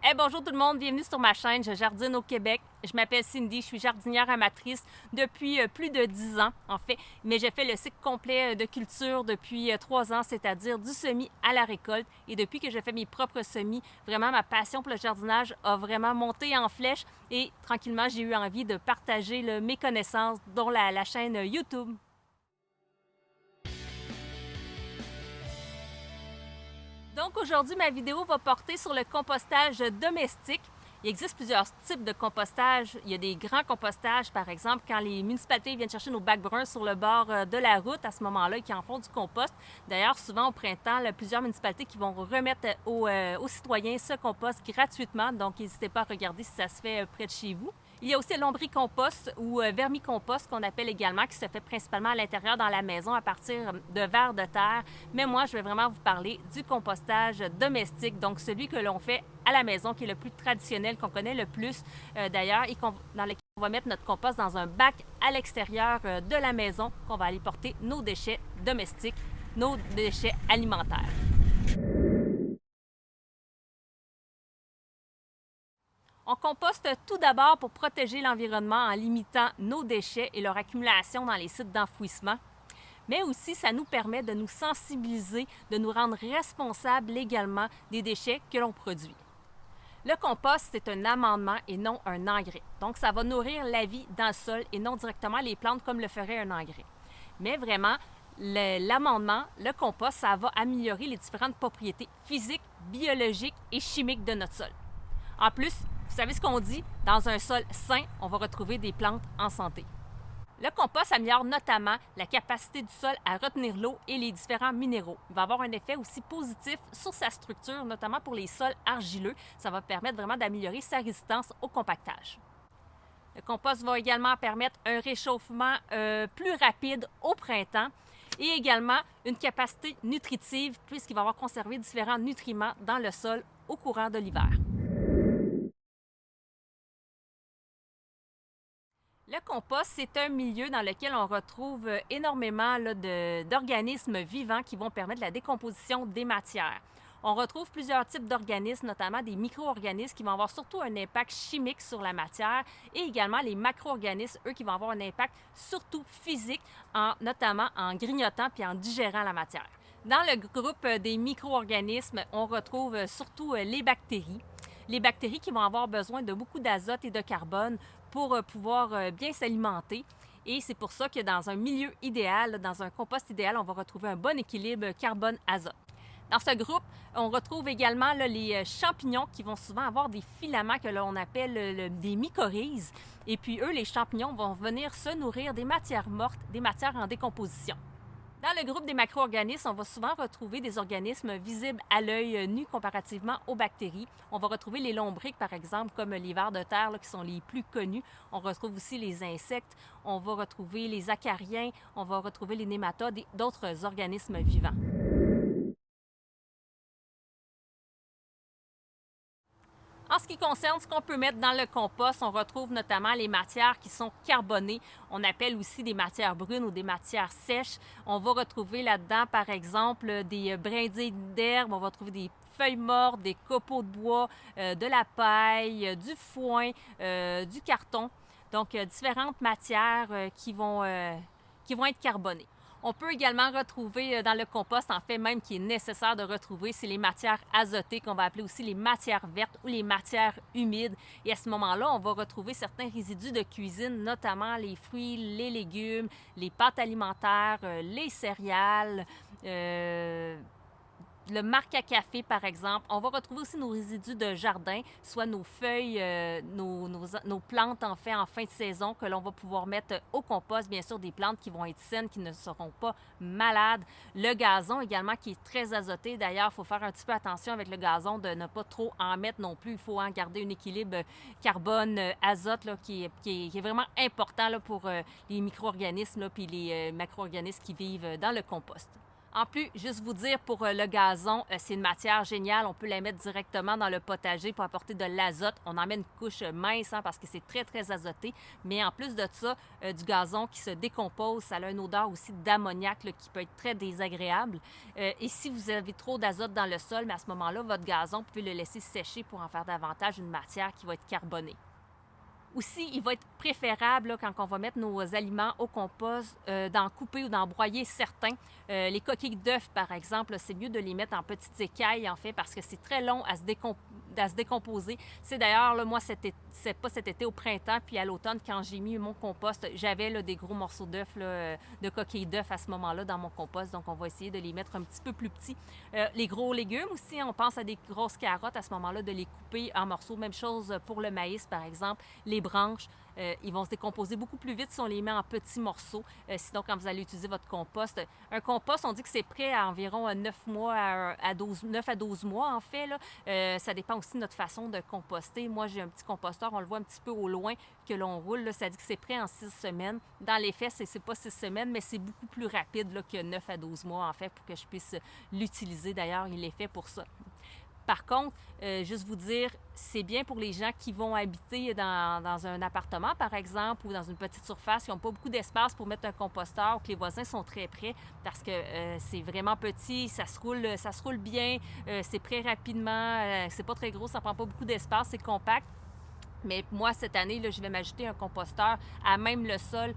Hey, bonjour tout le monde, bienvenue sur ma chaîne, je jardine au Québec. Je m'appelle Cindy, je suis jardinière amatrice depuis plus de 10 ans en fait, mais j'ai fait le cycle complet de culture depuis 3 ans, c'est-à-dire du semis à la récolte. Et depuis que je fais mes propres semis, vraiment ma passion pour le jardinage a vraiment monté en flèche et tranquillement j'ai eu envie de partager mes connaissances, dont la chaîne YouTube. Donc aujourd'hui, ma vidéo va porter sur le compostage domestique. Il existe plusieurs types de compostage. Il y a des grands compostages, par exemple, quand les municipalités viennent chercher nos bacs bruns sur le bord de la route à ce moment-là, qui en font du compost. D'ailleurs, souvent au printemps, plusieurs municipalités qui vont remettre aux citoyens ce compost gratuitement. Donc, n'hésitez pas à regarder si ça se fait près de chez vous. Il y a aussi le lombricompost ou vermicompost qu'on appelle également, qui se fait principalement à l'intérieur dans la maison à partir de vers de terre. Mais moi, je vais vraiment vous parler du compostage domestique, donc celui que l'on fait à la maison, qui est le plus traditionnel, qu'on connaît le plus d'ailleurs, et dans lequel on va mettre notre compost dans un bac à l'extérieur de la maison, qu'on va aller porter nos déchets domestiques, nos déchets alimentaires. On composte tout d'abord pour protéger l'environnement en limitant nos déchets et leur accumulation dans les sites d'enfouissement. Mais aussi, ça nous permet de nous sensibiliser, de nous rendre responsables légalement des déchets que l'on produit. Le compost, c'est un amendement et non un engrais. Donc, ça va nourrir la vie dans le sol et non directement les plantes comme le ferait un engrais. Mais vraiment, l'amendement, le compost, ça va améliorer les différentes propriétés physiques, biologiques et chimiques de notre sol. En plus, vous savez ce qu'on dit? Dans un sol sain, on va retrouver des plantes en santé. Le compost améliore notamment la capacité du sol à retenir l'eau et les différents minéraux. Il va avoir un effet aussi positif sur sa structure, notamment pour les sols argileux. Ça va permettre vraiment d'améliorer sa résistance au compactage. Le compost va également permettre un réchauffement plus rapide au printemps et également une capacité nutritive puisqu'il va avoir conservé différents nutriments dans le sol au courant de l'hiver. Le compost, c'est un milieu dans lequel on retrouve énormément d'organismes vivants qui vont permettre la décomposition des matières. On retrouve plusieurs types d'organismes, notamment des micro-organismes qui vont avoir surtout un impact chimique sur la matière et également les macro-organismes, eux, qui vont avoir un impact surtout physique, notamment en grignotant puis en digérant la matière. Dans le groupe des micro-organismes, on retrouve surtout les bactéries. Les bactéries qui vont avoir besoin de beaucoup d'azote et de carbone pour pouvoir bien s'alimenter. Et c'est pour ça que dans un milieu idéal, dans un compost idéal, on va retrouver un bon équilibre carbone-azote. Dans ce groupe, on retrouve également les champignons qui vont souvent avoir des filaments que l'on appelle des mycorhizes. Et puis eux, les champignons vont venir se nourrir des matières mortes, des matières en décomposition. Dans le groupe des macro-organismes, on va souvent retrouver des organismes visibles à l'œil nu comparativement aux bactéries. On va retrouver les lombriques, par exemple, comme les vers de terre, qui sont les plus connus. On retrouve aussi les insectes, on va retrouver les acariens, on va retrouver les nématodes et d'autres organismes vivants. En ce qui concerne ce qu'on peut mettre dans le compost, on retrouve notamment les matières qui sont carbonées. On appelle aussi des matières brunes ou des matières sèches. On va retrouver là-dedans, par exemple, des brindilles d'herbe, on va trouver des feuilles mortes, des copeaux de bois, de la paille, du foin, du carton. Donc, différentes matières qui vont être carbonées. On peut également retrouver dans le compost, en fait même qui est nécessaire de retrouver, c'est les matières azotées qu'on va appeler aussi les matières vertes ou les matières humides. Et à ce moment-là, on va retrouver certains résidus de cuisine, notamment les fruits, les légumes, les pâtes alimentaires, les céréales, le marc à café, par exemple. On va retrouver aussi nos résidus de jardin, soit nos feuilles, nos plantes en fait en fin de saison que l'on va pouvoir mettre au compost. Bien sûr, des plantes qui vont être saines, qui ne seront pas malades. Le gazon également qui est très azoté. D'ailleurs, il faut faire un petit peu attention avec le gazon de ne pas trop en mettre non plus. Il faut en garder un équilibre carbone-azote qui est vraiment important là, pour les micro-organismes puis les macro-organismes qui vivent dans le compost. En plus, juste vous dire pour le gazon, c'est une matière géniale. On peut la mettre directement dans le potager pour apporter de l'azote. On en met une couche mince parce que c'est très, très azoté. Mais en plus de ça, du gazon qui se décompose, ça a une odeur aussi d'ammoniac qui peut être très désagréable. Et si vous avez trop d'azote dans le sol, mais à ce moment-là, votre gazon, vous pouvez le laisser sécher pour en faire davantage une matière qui va être carbonée. Aussi, il va être préférable là, quand on va mettre nos aliments au compost, d'en couper ou d'en broyer certains. Les coquilles d'œufs, par exemple, c'est mieux de les mettre en petites écailles, en fait, parce que c'est très long à se décomposer. C'est d'ailleurs, là, moi, c'est pas cet été, au printemps, puis à l'automne, quand j'ai mis mon compost, j'avais là, des gros morceaux d'œufs, de coquilles d'œufs à ce moment-là dans mon compost. Donc, on va essayer de les mettre un petit peu plus petits. Les gros légumes aussi, on pense à des grosses carottes à ce moment-là, de les couper en morceaux. Même chose pour le maïs, par exemple. Les branches, ils vont se décomposer beaucoup plus vite si on les met en petits morceaux. Sinon, quand vous allez utiliser votre compost, un compost, on dit que c'est prêt à environ 9 mois à 12, 9 à 12 mois, en fait. Là. Ça dépend aussi de notre façon de composter. Moi, j'ai un petit composteur, on le voit un petit peu au loin que l'on roule. Là. Ça dit que c'est prêt en 6 semaines. Dans les faits, c'est pas 6 semaines, mais c'est beaucoup plus rapide là, que 9 à 12 mois, en fait, pour que je puisse l'utiliser. D'ailleurs, il est fait pour ça. Par contre, juste vous dire, c'est bien pour les gens qui vont habiter dans un appartement, par exemple, ou dans une petite surface, qui n'ont pas beaucoup d'espace pour mettre un composteur, ou que les voisins sont très près, parce que c'est vraiment petit, ça se roule bien, c'est prêt rapidement, c'est pas très gros, ça prend pas beaucoup d'espace, c'est compact. Mais moi, cette année, là, je vais m'ajouter un composteur à même le sol,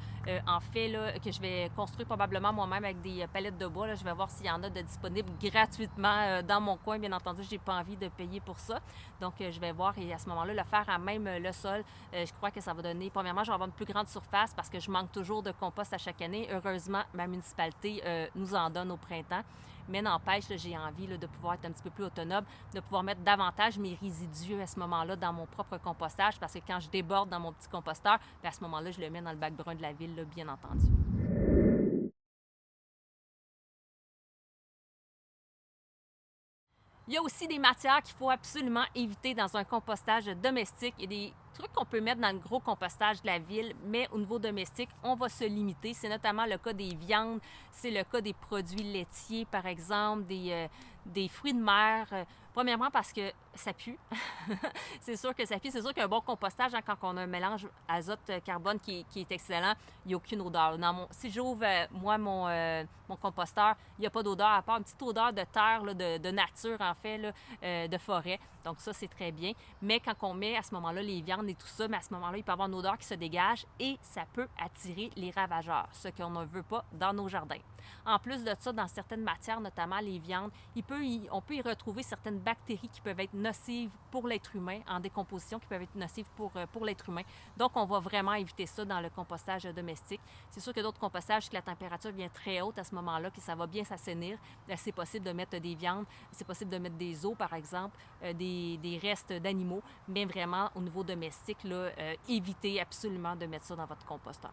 en fait, là, que je vais construire probablement moi-même avec des palettes de bois. Là. Je vais voir s'il y en a de disponibles gratuitement dans mon coin. Bien entendu, je n'ai pas envie de payer pour ça. Donc, je vais voir et à ce moment-là, le faire à même le sol. Je crois que ça va donner... Premièrement, je vais avoir une plus grande surface parce que je manque toujours de compost à chaque année. Heureusement, ma municipalité nous en donne au printemps. Mais n'empêche, là, j'ai envie là, de pouvoir être un petit peu plus autonome, de pouvoir mettre davantage mes résidus à ce moment-là dans mon propre compostage parce que quand je déborde dans mon petit composteur, bien, à ce moment-là, je le mets dans le bac brun de la ville, là, bien entendu. Il y a aussi des matières qu'il faut absolument éviter dans un compostage domestique. Il y a des trucs qu'on peut mettre dans le gros compostage de la ville, mais au niveau domestique, on va se limiter. C'est notamment le cas des viandes, c'est le cas des produits laitiers, par exemple, des fruits de mer. Premièrement, parce que ça pue. C'est sûr que ça pue. C'est sûr qu'un bon compostage, hein, quand on a un mélange azote-carbone qui est excellent, il n'y a aucune odeur. Si j'ouvre, moi, mon composteur, il n'y a pas d'odeur, à part une petite odeur de terre, là, de nature, en fait, là, de forêt. Donc ça, c'est très bien. Mais quand on met à ce moment-là les viandes et tout ça, mais à ce moment-là, il peut y avoir une odeur qui se dégage et ça peut attirer les ravageurs, ce qu'on ne veut pas dans nos jardins. En plus de ça, dans certaines matières, notamment les viandes, on peut y retrouver certaines bactéries qui peuvent être nocives pour l'être humain, en décomposition, qui peuvent être nocives pour l'être humain. Donc, on va vraiment éviter ça dans le compostage domestique. C'est sûr que d'autres compostages, si la température vient très haute à ce moment-là, que ça va bien s'assainir, c'est possible de mettre des viandes, c'est possible de mettre des os, par exemple, des restes d'animaux, mais vraiment, au niveau domestique, là, évitez absolument de mettre ça dans votre composteur.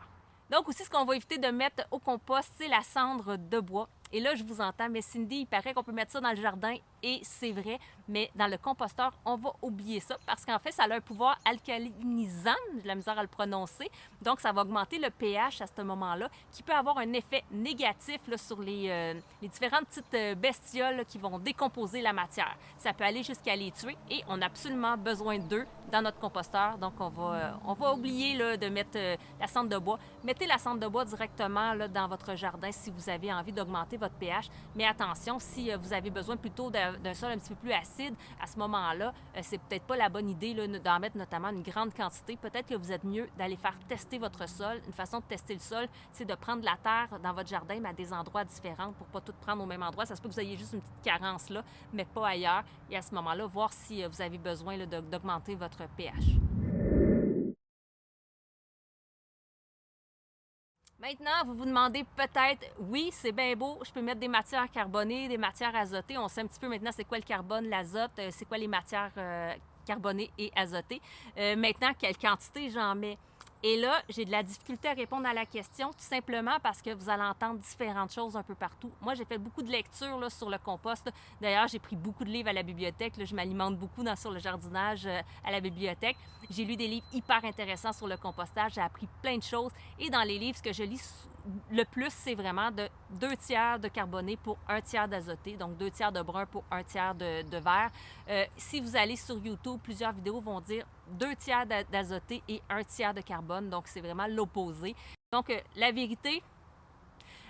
Donc aussi, ce qu'on va éviter de mettre au compost, c'est la cendre de bois. Et là, je vous entends, mais Cindy, il paraît qu'on peut mettre ça dans le jardin et c'est vrai, mais dans le composteur, on va oublier ça parce qu'en fait, ça a un pouvoir alcalinisant, j'ai de la misère à le prononcer, donc ça va augmenter le pH à ce moment-là, qui peut avoir un effet négatif là, sur les différentes petites bestioles là, qui vont décomposer la matière. Ça peut aller jusqu'à les tuer et on a absolument besoin d'eux dans notre composteur, donc on va oublier là, de mettre la cendre de bois. Mettez la cendre de bois directement là, dans votre jardin si vous avez envie d'augmenter votre pH. Mais attention, si vous avez besoin plutôt d'un sol un petit peu plus acide, à ce moment-là, c'est peut-être pas la bonne idée là, d'en mettre notamment une grande quantité. Peut-être que vous êtes mieux d'aller faire tester votre sol. Une façon de tester le sol, c'est de prendre de la terre dans votre jardin, mais à des endroits différents pour pas tout prendre au même endroit. Ça se peut que vous ayez juste une petite carence là, mais pas ailleurs. Et à ce moment-là, voir si vous avez besoin là, d'augmenter votre pH. Maintenant, vous vous demandez peut-être, oui, c'est bien beau, je peux mettre des matières carbonées, des matières azotées. On sait un petit peu maintenant c'est quoi le carbone, l'azote, c'est quoi les matières carbonées et azotées. Maintenant, quelle quantité j'en mets? Et là, j'ai de la difficulté à répondre à la question, tout simplement parce que vous allez entendre différentes choses un peu partout. Moi, j'ai fait beaucoup de lectures là, sur le compost. D'ailleurs, j'ai pris beaucoup de livres à la bibliothèque. Là, je m'alimente beaucoup sur le jardinage à la bibliothèque. J'ai lu des livres hyper intéressants sur le compostage. J'ai appris plein de choses. Et dans les livres, ce que je lis le plus, c'est vraiment de 2 tiers de carboné pour 1 tiers d'azoté, donc 2 tiers de brun pour 1 tiers de vert. Si vous allez sur YouTube, plusieurs vidéos vont dire 2 tiers d'azoté et 1 tiers de carbone, donc c'est vraiment l'opposé. Donc, la vérité,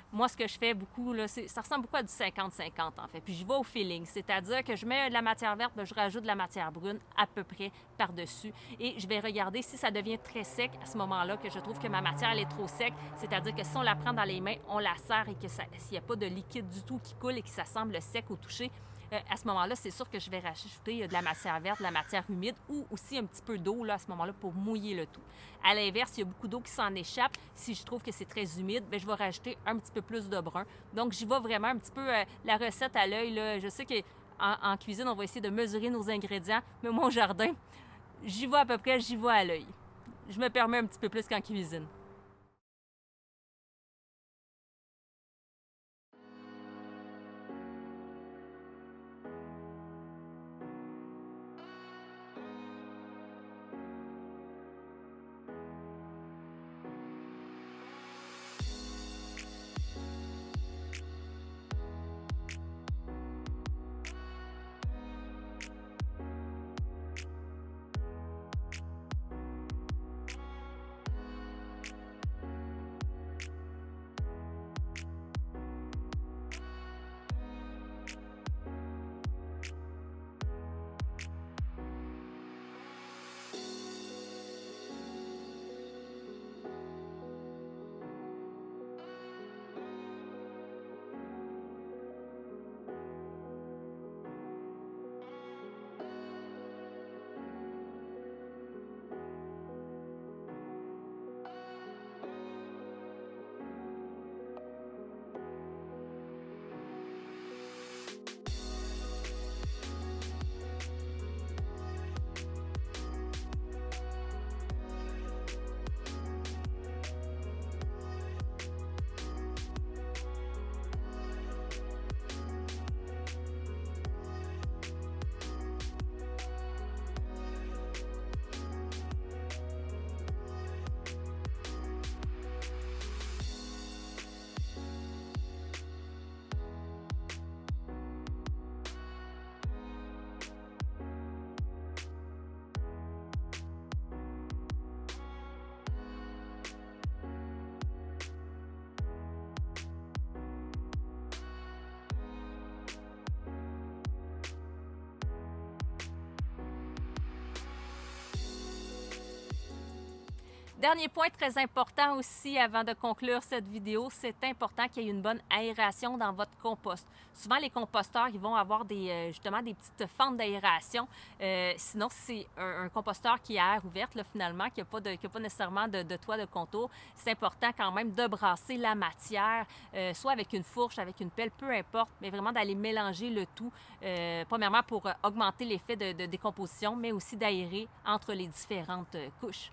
moi, ce que je fais beaucoup, là, ça ressemble beaucoup à du 50-50 en fait. Puis je vais au feeling, c'est-à-dire que je mets de la matière verte, je rajoute de la matière brune à peu près par-dessus. Et je vais regarder si ça devient très sec à ce moment-là, que je trouve que ma matière elle est trop sec. C'est-à-dire que si on la prend dans les mains, on la serre et que s'il n'y a pas de liquide du tout qui coule et que ça semble sec au toucher, à ce moment-là, c'est sûr que je vais rajouter de la matière verte, de la matière humide ou aussi un petit peu d'eau là, à ce moment-là pour mouiller le tout. À l'inverse, il y a beaucoup d'eau qui s'en échappe. Si je trouve que c'est très humide, bien, je vais rajouter un petit peu plus de brun. Donc, j'y vais vraiment un petit peu la recette à l'œil. Je sais qu'en cuisine, on va essayer de mesurer nos ingrédients, mais moi, au jardin, j'y vais à peu près, j'y vais à l'œil. Je me permets un petit peu plus qu'en cuisine. Dernier point très important aussi avant de conclure cette vidéo, c'est important qu'il y ait une bonne aération dans votre compost. Souvent, les composteurs, ils vont avoir justement des petites fentes d'aération. Sinon, c'est un composteur qui est à air ouverte, là, finalement, qui n'a pas nécessairement de toit de contour. C'est important quand même de brasser la matière, soit avec une fourche, avec une pelle, peu importe, mais vraiment d'aller mélanger le tout, premièrement pour augmenter l'effet de décomposition, mais aussi d'aérer entre les différentes couches.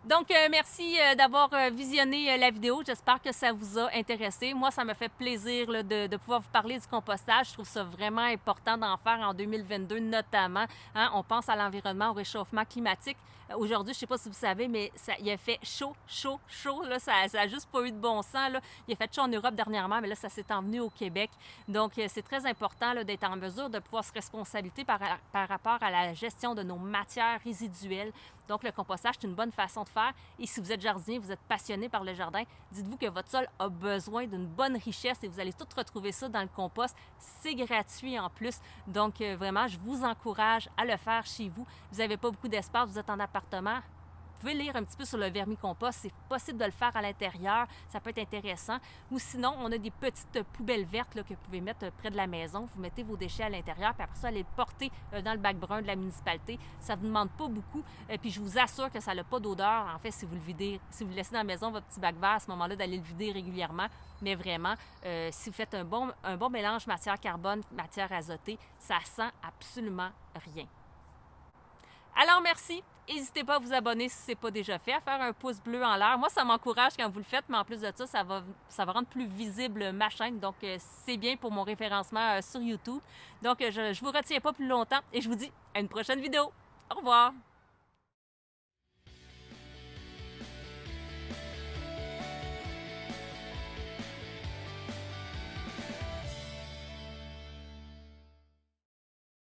Donc, merci d'avoir visionné la vidéo. J'espère que ça vous a intéressé. Moi, ça me fait plaisir là, de pouvoir vous parler du compostage. Je trouve ça vraiment important d'en faire en 2022 notamment. Hein? On pense à l'environnement, au réchauffement climatique. Aujourd'hui, je ne sais pas si vous savez, mais il a fait chaud, chaud, chaud. Là, ça n'a juste pas eu de bon sens. Là. Il a fait chaud en Europe dernièrement, mais là, ça s'est emmené au Québec. Donc, c'est très important là, d'être en mesure de pouvoir se responsabiliser par rapport à la gestion de nos matières résiduelles. Donc, le compostage, c'est une bonne façon de faire. Et si vous êtes jardinier, vous êtes passionné par le jardin, dites-vous que votre sol a besoin d'une bonne richesse et vous allez tout retrouver ça dans le compost. C'est gratuit en plus. Donc, vraiment, je vous encourage à le faire chez vous. Vous n'avez pas beaucoup d'espace, vous êtes en appartement. Vous pouvez lire un petit peu sur le vermicompost. C'est possible de le faire à l'intérieur. Ça peut être intéressant. Ou sinon, on a des petites poubelles vertes là, que vous pouvez mettre près de la maison. Vous mettez vos déchets à l'intérieur, puis après ça, allez les porter dans le bac brun de la municipalité. Ça ne vous demande pas beaucoup. Puis je vous assure que ça n'a pas d'odeur. En fait, si vous le videz, si vous laissez dans la maison votre petit bac vert, à ce moment-là, d'aller le vider régulièrement. Mais vraiment, si vous faites un bon mélange matière carbone, matière azotée, ça sent absolument rien. Alors, merci. N'hésitez pas à vous abonner si ce n'est pas déjà fait, à faire un pouce bleu en l'air. Moi, ça m'encourage quand vous le faites, mais en plus de ça, ça va rendre plus visible ma chaîne. Donc, c'est bien pour mon référencement sur YouTube. Donc, je ne vous retiens pas plus longtemps et je vous dis à une prochaine vidéo. Au revoir!